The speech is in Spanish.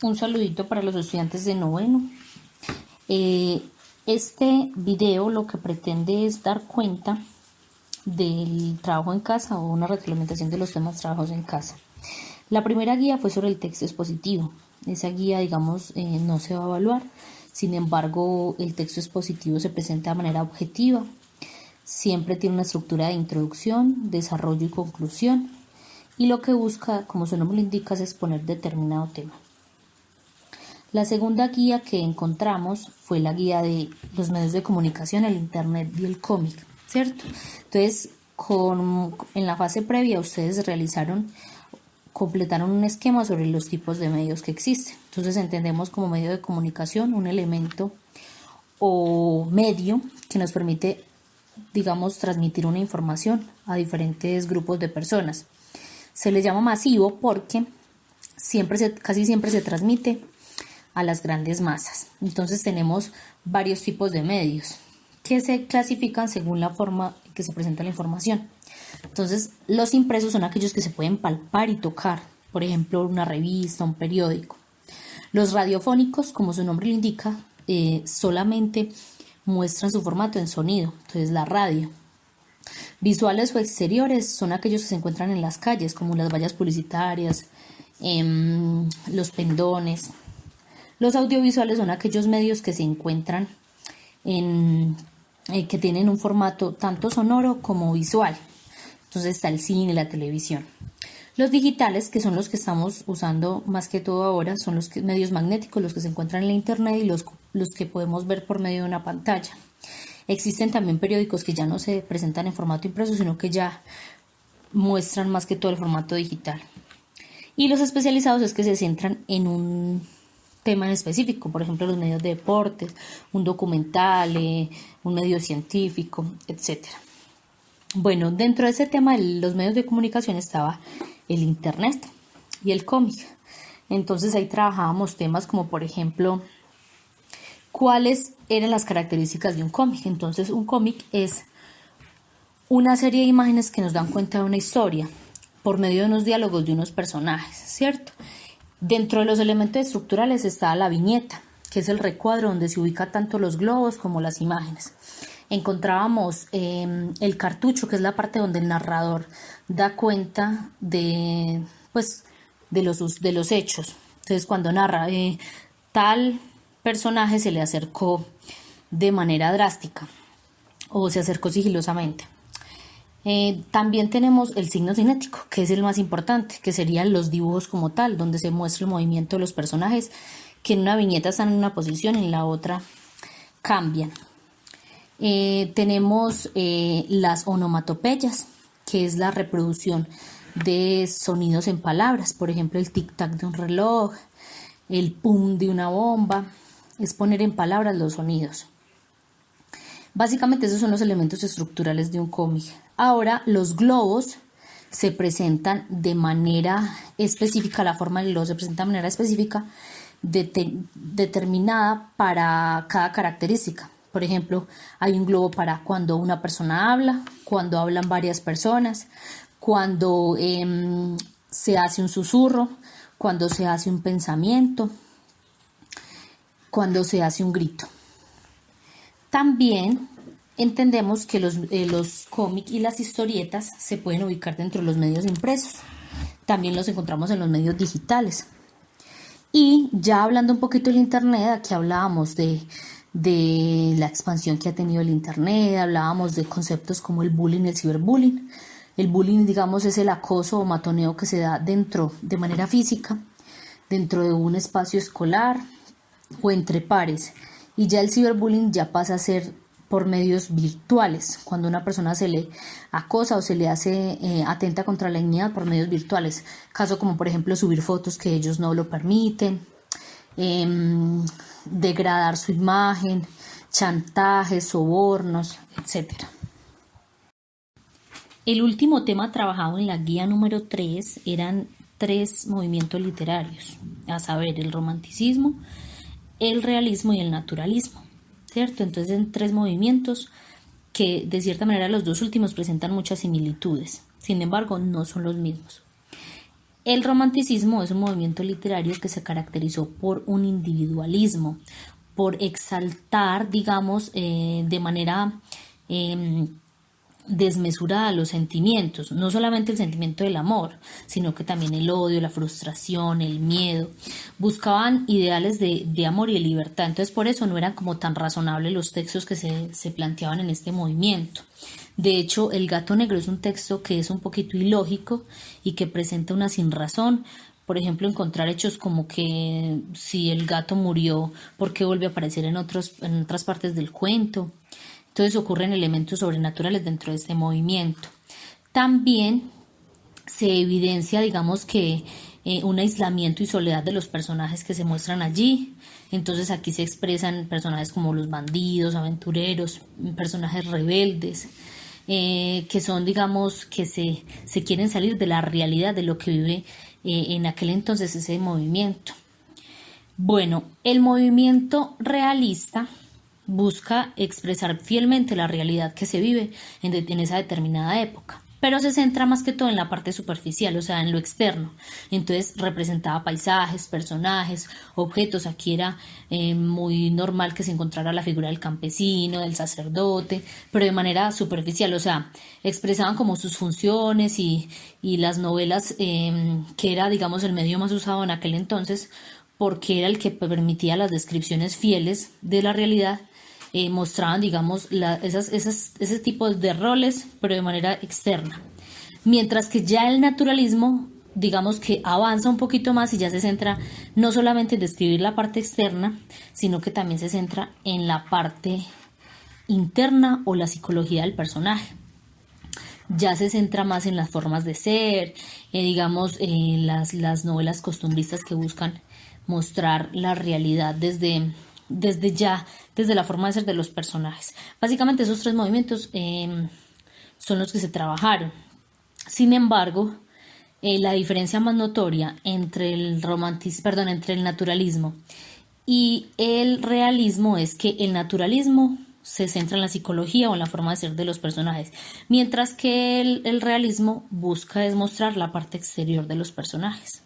Un saludito para los estudiantes de noveno. Este video lo que pretende es dar cuenta del trabajo en casa o una retroalimentación de los temas trabajos en casa. La primera guía fue sobre el texto expositivo. Esa guía, digamos, no se va a evaluar. Sin embargo, el texto expositivo se presenta de manera objetiva. Siempre tiene una estructura de introducción, desarrollo y conclusión. Y lo que busca, como su nombre lo indica, es exponer determinado tema. La segunda guía que encontramos fue la guía de los medios de comunicación, el internet y el cómic, ¿cierto? Entonces, en la fase previa ustedes completaron un esquema sobre los tipos de medios que existen. Entonces entendemos como medio de comunicación un elemento o medio que nos permite, digamos, transmitir una información a diferentes grupos de personas. Se le llama masivo porque casi siempre se transmite a las grandes masas. Entonces tenemos varios tipos de medios que se clasifican según la forma en que se presenta la información. Entonces los impresos son aquellos que se pueden palpar y tocar, por ejemplo una revista, un periódico. Los radiofónicos, como su nombre lo indica, solamente muestran su formato en sonido, entonces la radio. Visuales o exteriores son aquellos que se encuentran en las calles, como las vallas publicitarias, los pendones. Los audiovisuales son aquellos medios que se encuentran que tienen un formato tanto sonoro como visual. Entonces está el cine y la televisión. Los digitales, que son los que estamos usando más que todo ahora, son los medios magnéticos, los que se encuentran en la internet y los que podemos ver por medio de una pantalla. Existen también periódicos que ya no se presentan en formato impreso, sino que ya muestran más que todo el formato digital. Y los especializados es que se centran en un tema en específico, por ejemplo los medios de deportes, un documental, un medio científico, etc. Bueno, dentro de ese tema de los medios de comunicación estaba el internet y el cómic. Entonces ahí trabajábamos temas como, por ejemplo, cuáles eran las características de un cómic. Entonces un cómic es una serie de imágenes que nos dan cuenta de una historia por medio de unos diálogos de unos personajes, ¿cierto? Dentro de los elementos estructurales está la viñeta, que es el recuadro donde se ubica tanto los globos como las imágenes. Encontrábamos el cartucho, que es la parte donde el narrador da cuenta de los hechos. Entonces, cuando narra tal personaje se le acercó de manera drástica o se acercó sigilosamente. También tenemos el signo cinético, que es el más importante, que serían los dibujos como tal, donde se muestra el movimiento de los personajes, que en una viñeta están en una posición y en la otra cambian. Tenemos las onomatopeyas, que es la reproducción de sonidos en palabras, por ejemplo el tic-tac de un reloj, el pum de una bomba, es poner en palabras los sonidos. Básicamente esos son los elementos estructurales de un cómic. Ahora los globos se presentan de manera específica, la forma del globo se presenta de manera específica determinada para cada característica. Por ejemplo, hay un globo para cuando una persona habla, cuando hablan varias personas, cuando se hace un susurro, cuando se hace un pensamiento, cuando se hace un grito. También entendemos que los cómics y las historietas se pueden ubicar dentro de los medios impresos. También los encontramos en los medios digitales. Y ya hablando un poquito del internet, aquí hablábamos de la expansión que ha tenido el internet, hablábamos de conceptos como el bullying y el ciberbullying. El bullying, digamos, es el acoso o matoneo que se da de manera física, dentro de un espacio escolar o entre pares. Y ya el ciberbullying ya pasa a ser por medios virtuales, cuando una persona se le acosa o se le hace atenta contra la dignidad por medios virtuales, caso como por ejemplo subir fotos que ellos no lo permiten, degradar su imagen, chantajes, sobornos, etc. El último tema trabajado en la guía número 3 eran 3 movimientos literarios, a saber, el romanticismo, el realismo y el naturalismo, ¿cierto? Entonces en 3 movimientos que de cierta manera los dos últimos presentan muchas similitudes, sin embargo no son los mismos. El romanticismo es un movimiento literario que se caracterizó por un individualismo, por exaltar, digamos, de manera desmesurada los sentimientos, no solamente el sentimiento del amor, sino que también el odio, la frustración, el miedo. Buscaban ideales de amor y de libertad, entonces por eso no eran como tan razonables los textos que se planteaban en este movimiento. De hecho, El gato negro es un texto que es un poquito ilógico y que presenta una sinrazón. Por ejemplo, encontrar hechos como que si el gato murió, ¿por qué vuelve a aparecer en otras partes del cuento? Entonces ocurren elementos sobrenaturales dentro de este movimiento. También se evidencia, digamos que un aislamiento y soledad de los personajes que se muestran allí. Entonces aquí se expresan personajes como los bandidos, aventureros, personajes rebeldes, que son, digamos, que se quieren salir de la realidad de lo que vive en aquel entonces ese movimiento. Bueno, el movimiento realista busca expresar fielmente la realidad que se vive en esa determinada época, pero se centra más que todo en la parte superficial, o sea, en lo externo. Entonces representaba paisajes, personajes, objetos. Aquí era muy normal que se encontrara la figura del campesino, del sacerdote, pero de manera superficial, o sea, expresaban como sus funciones y las novelas, que era, digamos, el medio más usado en aquel entonces, porque era el que permitía las descripciones fieles de la realidad. Mostraban, digamos, ese tipo de roles, pero de manera externa. Mientras que ya el naturalismo, digamos que avanza un poquito más y ya se centra no solamente en describir la parte externa, sino que también se centra en la parte interna o la psicología del personaje. Ya se centra más en las formas de ser, digamos, en las novelas costumbristas que buscan mostrar la realidad desde la forma de ser de los personajes. Básicamente esos tres movimientos son los que se trabajaron. Sin embargo, la diferencia más notoria entre entre el naturalismo y el realismo es que el naturalismo se centra en la psicología o en la forma de ser de los personajes, mientras que el realismo busca demostrar la parte exterior de los personajes.